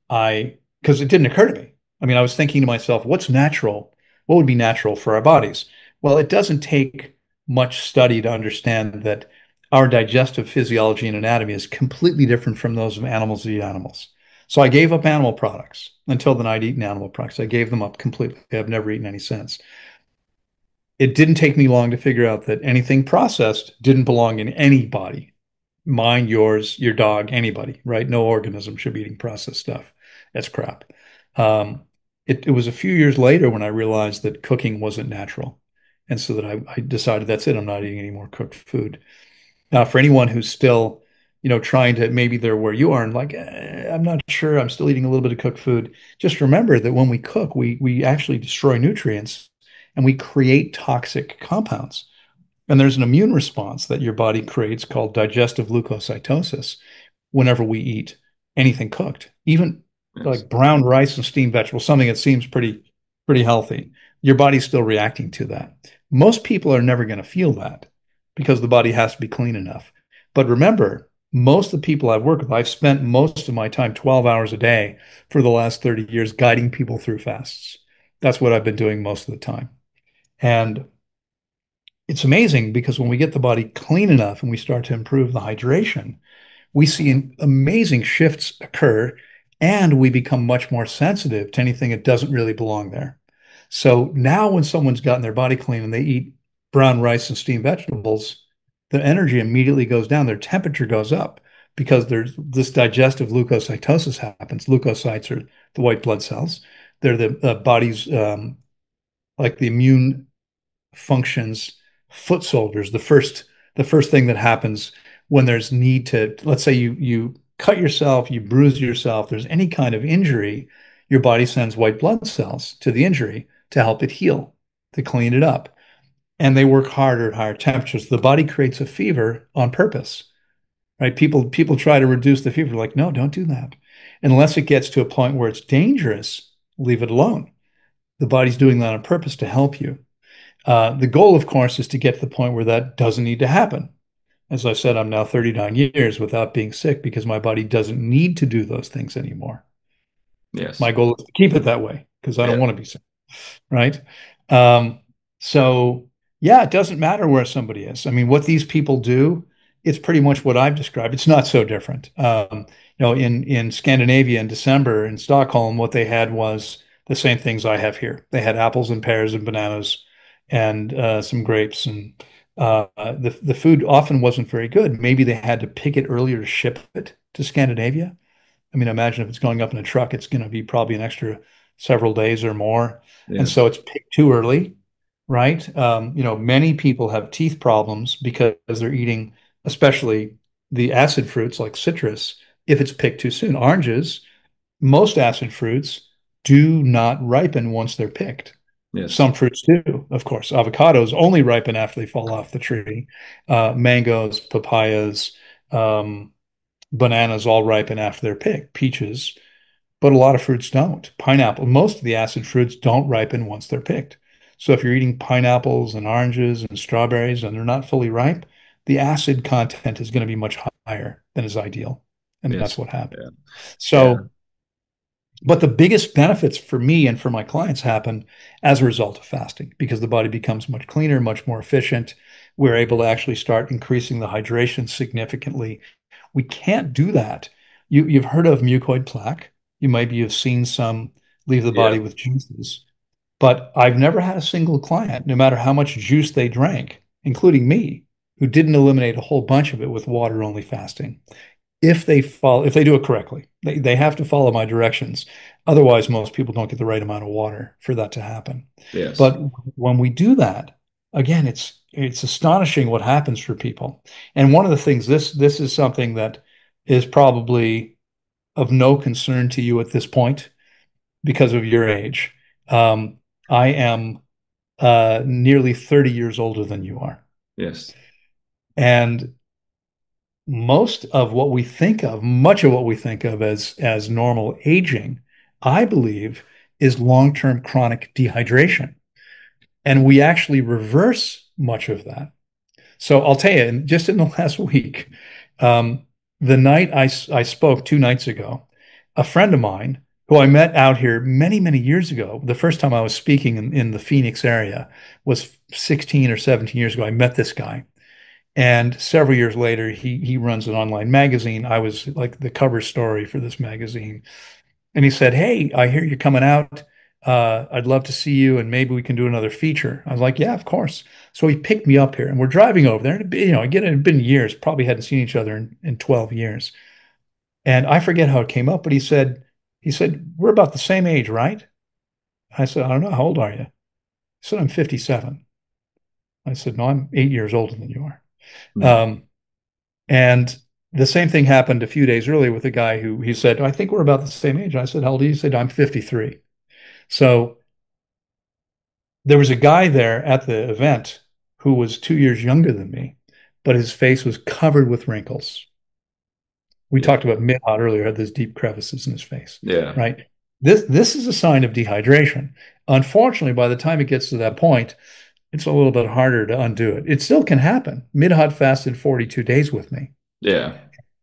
because it didn't occur to me. I mean, I was thinking to myself, what's natural? What would be natural for our bodies? Well, it doesn't take much study to understand that our digestive physiology and anatomy is completely different from those of animals that eat animals. So I gave up animal products until then. I'd eaten animal products. I gave them up completely. I've never eaten any since. It didn't take me long to figure out that anything processed didn't belong in any body. Mine, yours, your dog, anybody, right? No organism should be eating processed stuff. That's crap. Um, it was a few years later when I realized that cooking wasn't natural. And so that I decided that's it. I'm not eating any more cooked food. Now, for anyone who's still, trying to maybe they're where you are and like, I'm not sure, I'm still eating a little bit of cooked food. Just remember that when we cook, we actually destroy nutrients and we create toxic compounds. And there's an immune response that your body creates called digestive leukocytosis whenever we eat anything cooked, even yes, like brown rice and steamed vegetables, something that seems pretty healthy. Your body's still reacting to that. Most people are never going to feel that because the body has to be clean enough. But remember, most of the people I've worked with, I've spent most of my time, 12 hours a day for the last 30 years, guiding people through fasts. That's what I've been doing most of the time. And it's amazing because when we get the body clean enough and we start to improve the hydration, we see amazing shifts occur and we become much more sensitive to anything that doesn't really belong there. So now when someone's gotten their body clean and they eat brown rice and steamed vegetables, their energy immediately goes down, their temperature goes up because there's this digestive leukocytosis happens. Leukocytes are the white blood cells. They're the body's like the immune functions foot soldiers. The first thing that happens when there's need to, let's say you cut yourself, you bruise yourself, there's any kind of injury, your body sends white blood cells to the injury to help it heal, to clean it up. And they work harder at higher temperatures. The body creates a fever on purpose, right? People try to reduce the fever, like, no, don't do that. Unless it gets to a point where it's dangerous, leave it alone. The body's doing that on purpose to help you. The goal, of course, is to get to the point where that doesn't need to happen. As I said, I'm now 39 years without being sick because my body doesn't need to do those things anymore. yes, My goal is to keep it that way because I don't yeah, want to be sick, right? Um, so, yeah, it doesn't matter where somebody is. I mean, what these people do, it's pretty much what I've described. It's not so different. In Scandinavia in December in Stockholm, what they had was the same things I have here. They had apples and pears and bananas and some grapes, and the food often wasn't very good. Maybe they had to pick it earlier to ship it to Scandinavia. I mean, imagine if it's going up in a truck, it's going to be probably an extra several days or more. And so yes, it's picked too early, right? Many people have teeth problems because they're eating, especially the acid fruits like citrus, if it's picked too soon. Oranges, most acid fruits do not ripen once they're picked. Yes. Some fruits do, of course. Avocados only ripen after they fall off the tree. Mangoes, papayas, um, bananas all ripen after they're picked. Peaches, but a lot of fruits don't. Pineapple, most of the acid fruits don't ripen once they're picked. So if you're eating pineapples and oranges and strawberries and they're not fully ripe, the acid content is going to be much higher than is ideal. And that's Yes. what happens. Yeah. Yeah. So, but the biggest benefits for me and for my clients happen as a result of fasting because the body becomes much cleaner, much more efficient. We're able to actually start increasing the hydration significantly. We can't do that. You've heard of mucoid plaque. You maybe have seen some leave the Yeah. body with juices, but I've never had a single client, no matter how much juice they drank, including me, who didn't eliminate a whole bunch of it with water only fasting if they do it correctly. They have to follow my directions. Otherwise, most people don't get the right amount of water for that to happen. Yes. But when we do that, again, it's astonishing what happens for people. And one of the things, this is something that is probably of no concern to you at this point because of your age. Um, I am nearly 30 years older than you are. Yes. And much of what we think of as normal aging, I believe, is long-term chronic dehydration. And we actually reverse much of that. So I'll tell you, just in the last week, um, the night I spoke 2 nights ago, a friend of mine who I met out here many, many years ago, the first time I was speaking in the Phoenix area was 16 or 17 years ago. I met this guy. And several years later, he runs an online magazine. I was like the cover story for this magazine. And he said, "Hey, I hear you're coming out. I'd love to see you, and maybe we can do another feature." I was like, "Yeah, of course." So he picked me up here, and we're driving over there. And again, it had been years. Probably hadn't seen each other in 12 years. And I forget how it came up, but he said, "We're about the same age, right?" I said, "I don't know. How old are you?" He said, "I'm 57." I said, "No, I'm 8 years older than you are." Mm. Um, And the same thing happened a few days earlier with a guy who he said, "I think we're about the same age." I said, "How old are you?" He said, "I'm 53." So there was a guy there at the event who was 2 years younger than me, but his face was covered with wrinkles. We Yeah. talked about Midhat earlier, had those deep crevices in his face, Yeah. right? This is a sign of dehydration. Unfortunately, by the time it gets to that point, it's a little bit harder to undo it. It still can happen. Midhat fasted 42 days with me. Yeah.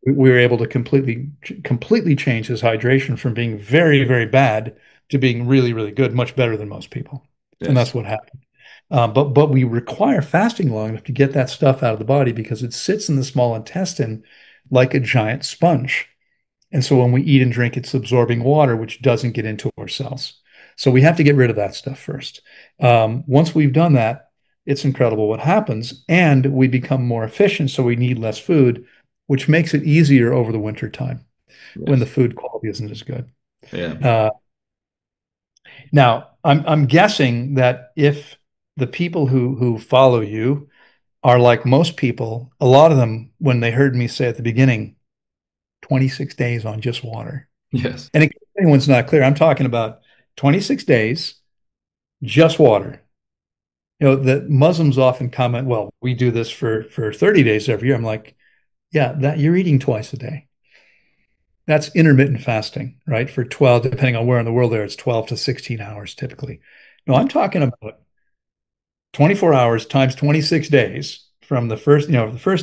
We were able to completely change his hydration from being very, very bad to being really, really good, much better than most people. And that's Yes. what happened. But we require fasting long enough to get that stuff out of the body because it sits in the small intestine like a giant sponge. And so when we eat and drink, it's absorbing water, which doesn't get into our cells. So we have to get rid of that stuff first. Once we've done that, it's incredible what happens. And we become more efficient, so we need less food, which makes it easier over the winter time when the Yes. food quality isn't as good. Yeah. Uh, Now, I'm guessing that if the people who follow you are like most people, a lot of them, when they heard me say at the beginning, 26 days on just water. Yes. And in case anyone's not clear, I'm talking about 26 days, just water. The Muslims often comment, "Well, we do this for 30 days every year." I'm like, "Yeah, that you're eating twice a day. That's intermittent fasting, right? For 12, depending on where in the world there, it's 12 to 16 hours typically. No, Yeah. I'm talking about 24 hours times 26 days from the first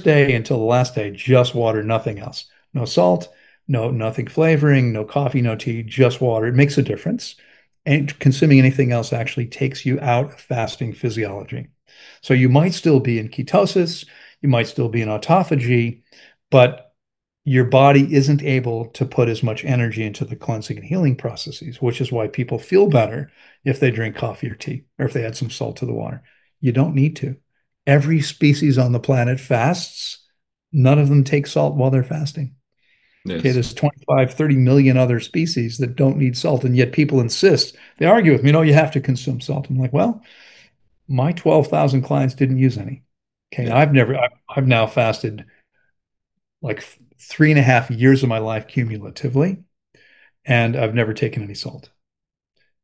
day until the last day, just water, nothing else. No salt, nothing flavoring, no coffee, no tea, just water. It makes a difference. And consuming anything else actually takes you out of fasting physiology. So you might still be in ketosis, you might still be in autophagy, but your body isn't able to put as much energy into the cleansing and healing processes, which is why people feel better if they drink coffee or tea or if they add some salt to the water. You don't need to. Every species on the planet fasts. None of them take salt while they're fasting. Okay, Yes. there's 25, 30 million other species that don't need salt, and yet people insist. They argue with me, "No, you have to consume salt." I'm like, "Well, my 12,000 clients didn't use any." Okay, Yeah. I've now fasted like 3.5 years of my life cumulatively, and I've never taken any salt.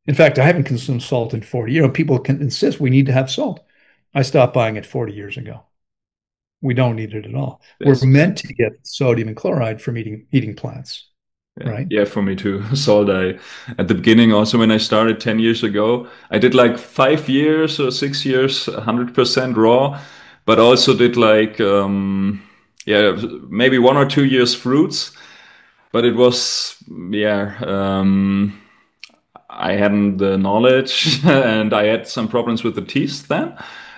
In fact, I haven't consumed salt in 40. People can insist we need to have salt. I stopped buying it 40 years ago. We don't need it at all. We're Yes. meant to get sodium and chloride from eating plants, Yeah, right? yeah, for me too. Salt, I at the beginning also when I started 10 years ago, I did like 5 years or 6 years, 100% raw, but also did like yeah, maybe 1 or 2 years fruits. But it was yeah, I hadn't the knowledge and I had some problems with the teeth then.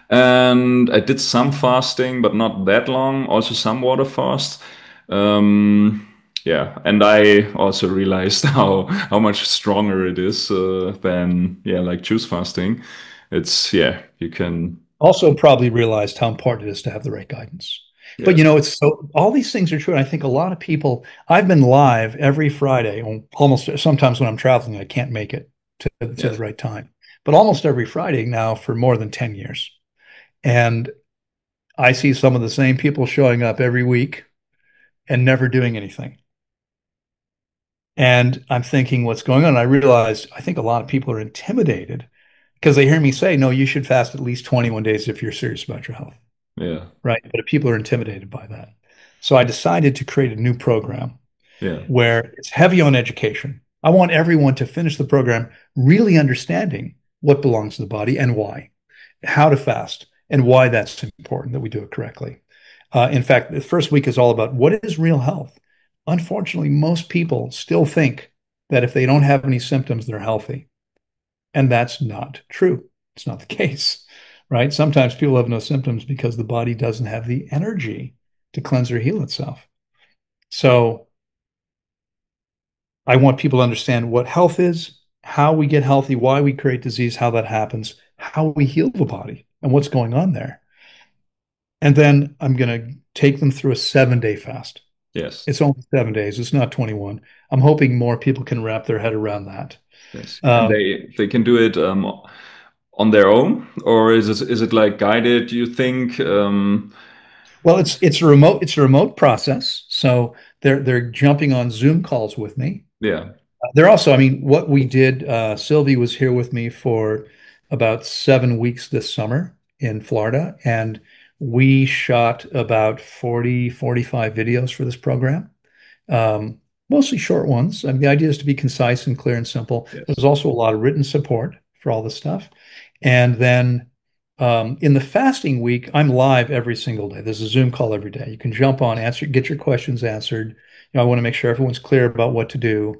And I did some fasting, but not that long. Also some water fast. Um, yeah, and I also realized how much stronger it is than yeah, like juice fasting. It's yeah, you can Also, probably realized how important it is to have the right guidance. But yes, it's so all these things are true. And I think a lot of people, I've been live every Friday, almost sometimes when I'm traveling, I can't make it to the yes, right time, but almost every Friday now for more than 10 years. And I see some of the same people showing up every week and never doing anything. And I'm thinking, what's going on? I realize I think a lot of people are intimidated because they hear me say, no, you should fast at least 21 days if you're serious about your health. yeah, Right? But people are intimidated by that. So I decided to create a new program yeah, where it's heavy on education. I want everyone to finish the program really understanding what belongs to the body and why, how to fast, and why that's important that we do it correctly. In fact, the first week is all about what is real health. Unfortunately, most people still think that if they don't have any symptoms, they're healthy. And that's not true. It's not the case, right? Sometimes people have no symptoms because the body doesn't have the energy to cleanse or heal itself. So I want people to understand what health is, how we get healthy, why we create disease, how that happens, how we heal the body, and what's going on there. And then I'm going to take them through a 7-day fast. yes, It's only 7 days, it's not 21. I'm hoping more people can wrap their head around that. yes. And Um, they can do it on their own, or is it like guided, you think? Well, it's a remote process, so they're jumping on Zoom calls with me. Yeah, They're also, I mean, what we did, Sylvie was here with me for about 7 weeks this summer in Florida, and we shot about 40, 45 videos for this program. Mostly short ones. I mean, the idea is to be concise and clear and simple. yes, There's also a lot of written support for all this stuff. And then in the fasting week, I'm live every single day. There's a Zoom call every day. You can jump on, answer, get your questions answered. I want to make sure everyone's clear about what to do.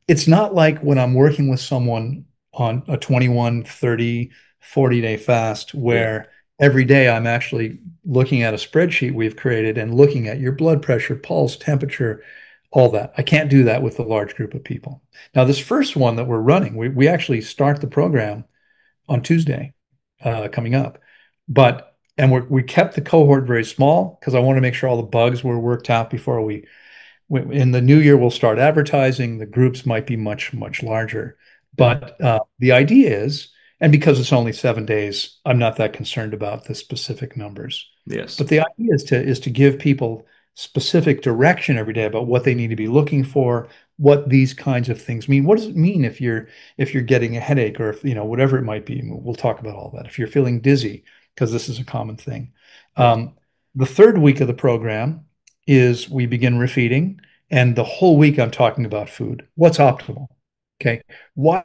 It's not like when I'm working with someone on a 21, 30, 40-day fast yeah, where every day I'm actually looking at a spreadsheet we've created and looking at your blood pressure, pulse, temperature, all that. I can't do that with a large group of people. Now, this first one that we're running, we actually start the program on Tuesday coming up. And we kept the cohort very small because I want to make sure all the bugs were worked out before in the new year, we'll start advertising. The groups might be much, much larger. yeah, But the idea is, and because it's only 7 days, I'm not that concerned about the specific numbers. yes, But the idea is to give people specific direction every day about what they need to be looking for, what these kinds of things mean. What does it mean if you're getting a headache or if, whatever it might be? We'll talk about all that. If you're feeling dizzy, because this is a common thing. yes, Um, the third week of the program is we begin refeeding, and the whole week I'm talking about food. What's optimal? Okay. Why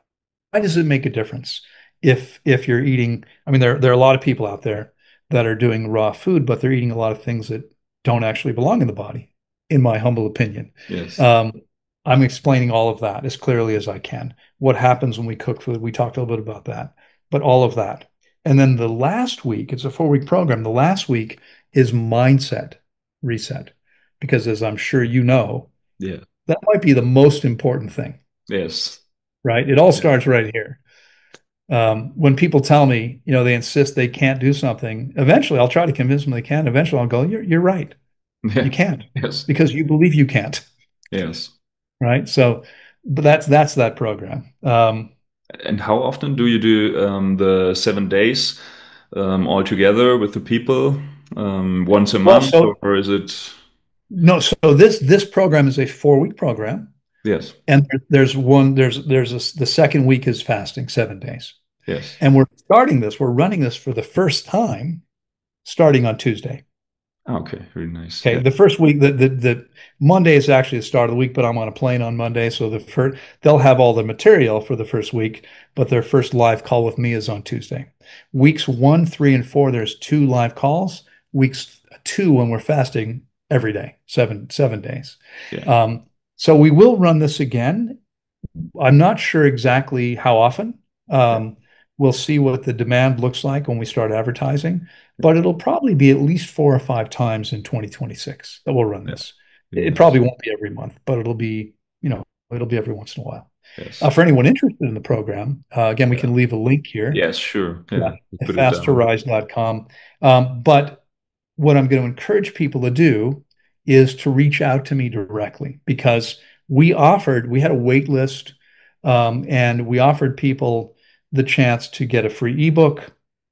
does it make a difference if you're eating? I mean, there are a lot of people out there that are doing raw food, but they're eating a lot of things that don't actually belong in the body, in my humble opinion. yes, Um, I'm explaining all of that as clearly as I can. What happens when we cook food? We talked a little bit about that, but all of that. And then the last week, it's a 4-week program. The last week is mindset reset, because as I'm sure you know, yeah, that might be the most important thing, yes, right? It all yeah, starts right here. When people tell me, they insist they can't do something, eventually I'll try to convince them they can. Eventually I'll go, you're right. You yeah, can't yes, because you believe you can't, yes. right? So, but that's that program. And how often do you do the 7 days all together with the people? Once a Well, month, so or is it? no, so this program is a 4-week program. Yes. And there's one, the second week is fasting, 7 days. Yes. And we're running this for the first time starting on Tuesday. Okay. Really nice. Okay, Yeah. the first week, the Monday is actually the start of the week, but I'm on a plane on Monday, so they'll have all the material for the first week, but their first live call with me is on Tuesday. Weeks 1, 3, and 4, there's 2 live calls. Weeks 2, when we're fasting every day, 7 days. Yeah. Um, so we will run this again. I'm not sure exactly how often. Yeah. We'll see what the demand looks like when we start advertising, but it'll probably be at least 4 or 5 times in 2026 that we'll run Yeah. this. Really It nice. probably won't be every month, but it'll be every once in a while. Yes. For anyone interested in the program, again, we Yeah. can leave a link here, Yes, sure. Yeah. We'll put it down. fasttorise.com. But what I'm going to encourage people to do is to reach out to me directly because we had a wait list, and we offered people the chance to get a free ebook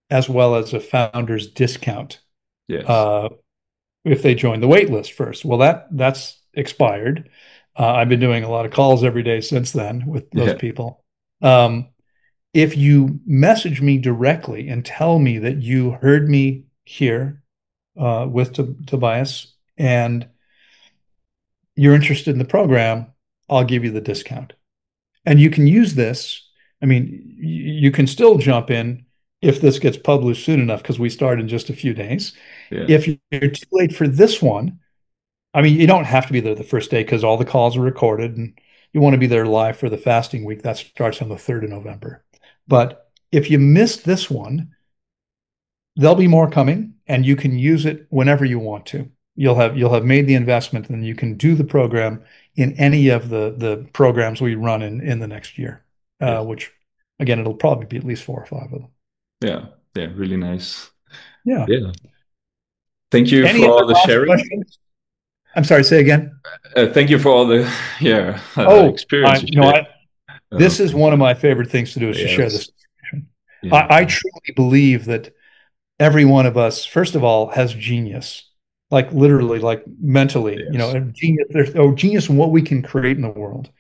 as well as a founder's discount Yes. uh, if they join the wait list first. Well, that's expired. I've been doing a lot of calls every day since then with those Yeah. people. Um, if you message me directly and tell me that you heard me here with Tobias and you're interested in the program, I'll give you the discount. And you can use this. I mean, you can still jump in if this gets published soon enough because we start in just a few days. Yeah. If you're too late for this one, I mean, you don't have to be there the first day because all the calls are recorded and you want to be there live for the fasting week. That starts on the 3rd of November. But if you miss this one, there'll be more coming and you can use it whenever you want to. You'll have made the investment and you can do the program in any of the programs we run in the next year, Yes. which again, it'll probably be at least 4 or 5 of them. Yeah. Yeah. Really nice. Yeah. Yeah. Thank you Any for other all the last sharing. questions? I'm sorry, say again. Thank you for all the yeah Oh, experience you shared. this is one of my favorite things to do is to share Yes. this information. Yeah. I truly believe that every one of us, first of all, has genius, like literally, like mentally, Yes. a genius, there's genius in what we can create in the world.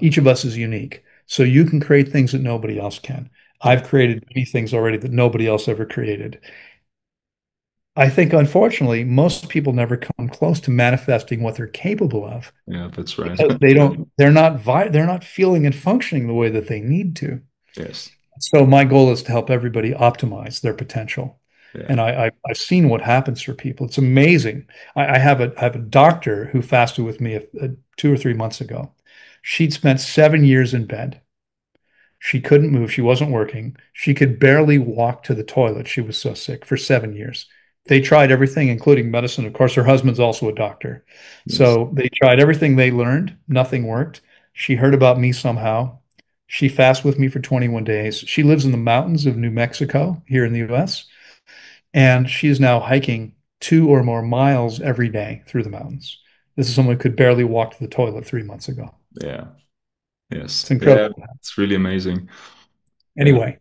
Each of us is unique. So you can create things that nobody else can. Yeah. I've created many things already that nobody else ever created. I think, unfortunately, most people never come close to manifesting what they're capable of Yeah. That's right. because they're not feeling and functioning the way that they need to. Yes. So my goal is to help everybody optimize their potential. Yeah. And I've seen what happens for people. It's amazing. I have a doctor who fasted with me 2 or 3 months ago. She'd spent 7 years in bed. She couldn't move. She wasn't working. She could barely walk to the toilet. She was so sick for 7 years. They tried everything, including medicine. Of course, her husband's also a doctor. Yes. So they tried everything they learned. Nothing worked. She heard about me somehow. She fasted with me for 21 days. She lives in the mountains of New Mexico here in the US, and she is now hiking 2 or more miles every day through the mountains. This is someone who could barely walk to the toilet 3 months ago. Yeah. It's Yes. Yeah. incredible. It's really amazing. Yeah. Anyway,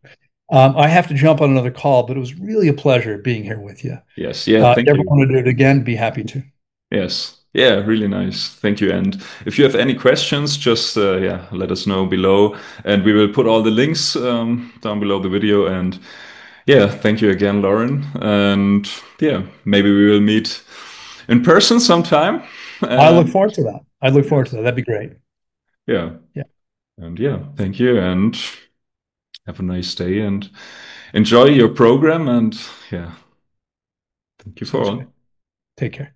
I have to jump on another call, but it was really a pleasure being here with you. Yes. Yeah. If Thank you ever you. want to do it again, be happy to. Yes. Yeah, really nice. Thank you. And if you have any questions, just yeah, let us know below, and we will put all the links down below the video. And yeah, thank you again, Lauren. And yeah, maybe we will meet in person sometime. I look And forward to that. I look forward to yes, that. That'd be great. yeah, Yeah, and yeah, thank you, and have a nice day, and enjoy your program. And yeah, thank you for sounds good. all. Take care.